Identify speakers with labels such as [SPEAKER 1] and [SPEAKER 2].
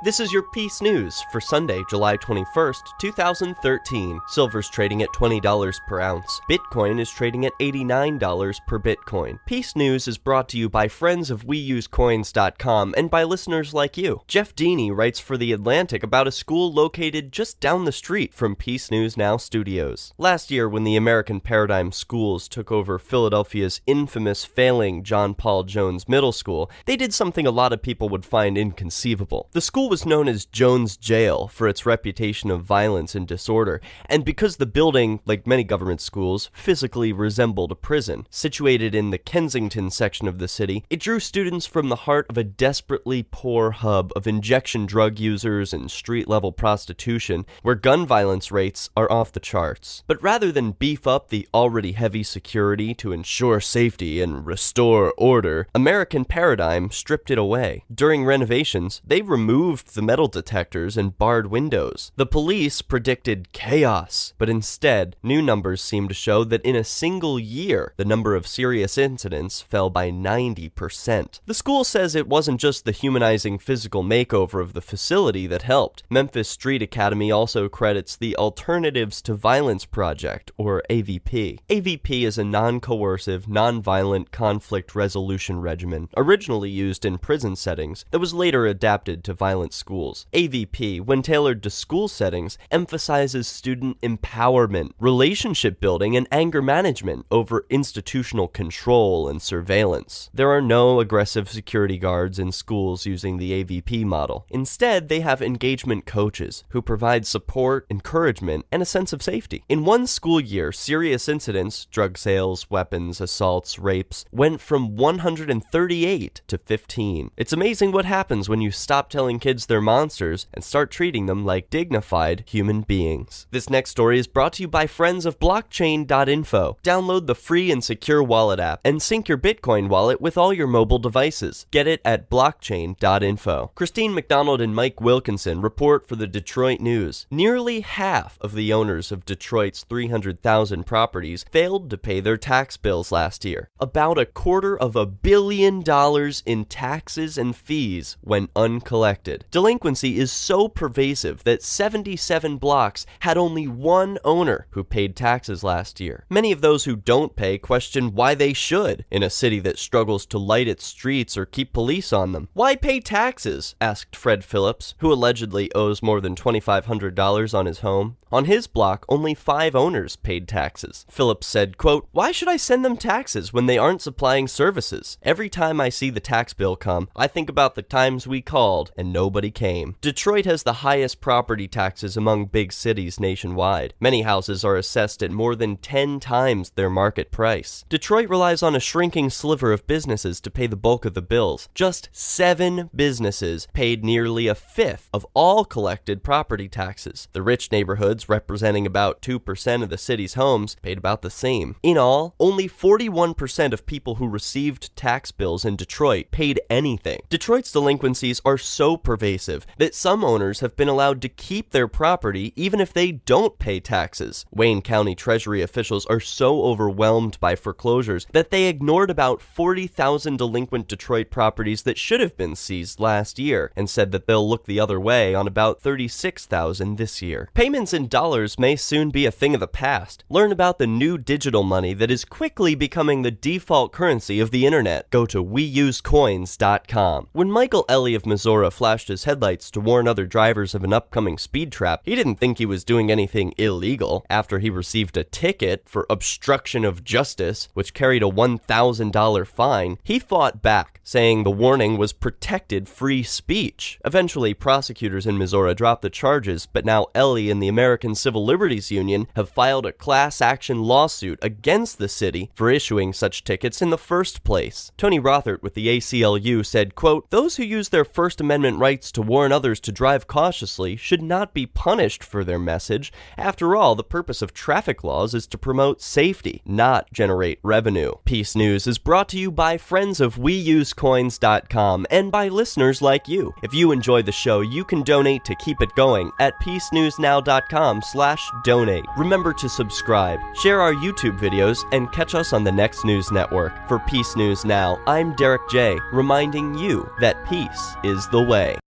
[SPEAKER 1] This is your Peace News for Sunday, July 21st, 2013. Silver's trading at $20 per ounce. Bitcoin is trading at $89 per Bitcoin. Peace News is brought to you by friends of WeUseCoins.com and by listeners like you. Jeff Deeney writes for The Atlantic about a school located just down the street from Peace News Now studios. Last year, when the American Paradigm Schools took over Philadelphia's infamous failing John Paul Jones Middle School, they did something a lot of people would find inconceivable. The school was known as Jones Jail for its reputation of violence and disorder, and because the building, like many government schools, physically resembled a prison. Situated in the Kensington section of the city, it drew students from the heart of a desperately poor hub of injection drug users and street-level prostitution, where gun violence rates are off the charts. But rather than beef up the already heavy security to ensure safety and restore order, American Paradigm stripped it away. During renovations, they removed the metal detectors and barred windows. The police predicted chaos, but instead, new numbers seem to show that in a single year, the number of serious incidents fell by 90%. The school says it wasn't just the humanizing physical makeover of the facility that helped. Memphis Street Academy also credits the Alternatives to Violence Project, or AVP. AVP is a non-coercive, non-violent conflict resolution regimen, originally used in prison settings, that was later adapted to violent schools. AVP, when tailored to school settings, emphasizes student empowerment, relationship building, and anger management over institutional control and surveillance. There are no aggressive security guards in schools using the AVP model. Instead, they have engagement coaches who provide support, encouragement, and a sense of safety. In one school year, serious incidents, drug sales, weapons, assaults, rapes, went from 138 to 15. It's amazing what happens when you stop telling kids they're monsters and start treating them like dignified human beings. This next story is brought to you by friends of blockchain.info. Download the free and secure wallet app and sync your Bitcoin wallet with all your mobile devices. Get it at blockchain.info. Christine McDonald and Mike Wilkinson report for the Detroit News. Nearly half of the owners of Detroit's 300,000 properties failed to pay their tax bills last year. About $250 million in taxes and fees went uncollected. Delinquency is so pervasive that 77 blocks had only one owner who paid taxes last year. Many of those who don't pay question why they should, in a city that struggles to light its streets or keep police on them. "Why pay taxes?" asked Fred Phillips, who allegedly owes more than $2,500 on his home. On his block, only 5 owners paid taxes. Phillips said, quote, "Why should I send them taxes when they aren't supplying services? Every time I see the tax bill come, I think about the times we called and nobody came." Detroit has the highest property taxes among big cities nationwide. Many houses are assessed at more than 10 times their market price. Detroit relies on a shrinking sliver of businesses to pay the bulk of the bills. Just 7 businesses paid nearly a fifth of all collected property taxes. The rich neighborhoods, representing about 2% of the city's homes, paid about the same. In all, only 41% of people who received tax bills in Detroit paid anything. Detroit's delinquencies are so pervasive that some owners have been allowed to keep their property even if they don't pay taxes. Wayne County Treasury officials are so overwhelmed by foreclosures that they ignored about 40,000 delinquent Detroit properties that should have been seized last year and said that they'll look the other way on about 36,000 this year. Payments in dollars may soon be a thing of the past. Learn about the new digital money that is quickly becoming the default currency of the internet. Go to WeUseCoins.com. When Michael Ellie of Missouri flashed his headlights to warn other drivers of an upcoming speed trap, he didn't think he was doing anything illegal. After he received a ticket for obstruction of justice, which carried a $1,000 fine, he fought back, saying the warning was protected free speech. Eventually, prosecutors in Missouri dropped the charges, but now Ellie and the American Civil Liberties Union have filed a class action lawsuit against the city for issuing such tickets in the first place. Tony Rothert with the ACLU said, quote, "Those who use their First Amendment rights to warn others to drive cautiously should not be punished for their message. After all, the purpose of traffic laws is to promote safety, not generate revenue." Peace News is brought to you by friends of WeUseCoins.com and by listeners like you. If you enjoy the show, you can donate to keep it going at peacenewsnow.com/donate. Remember to subscribe, share our YouTube videos, and catch us on the next news network. For Peace News Now, I'm Derek J, reminding you that peace is the way.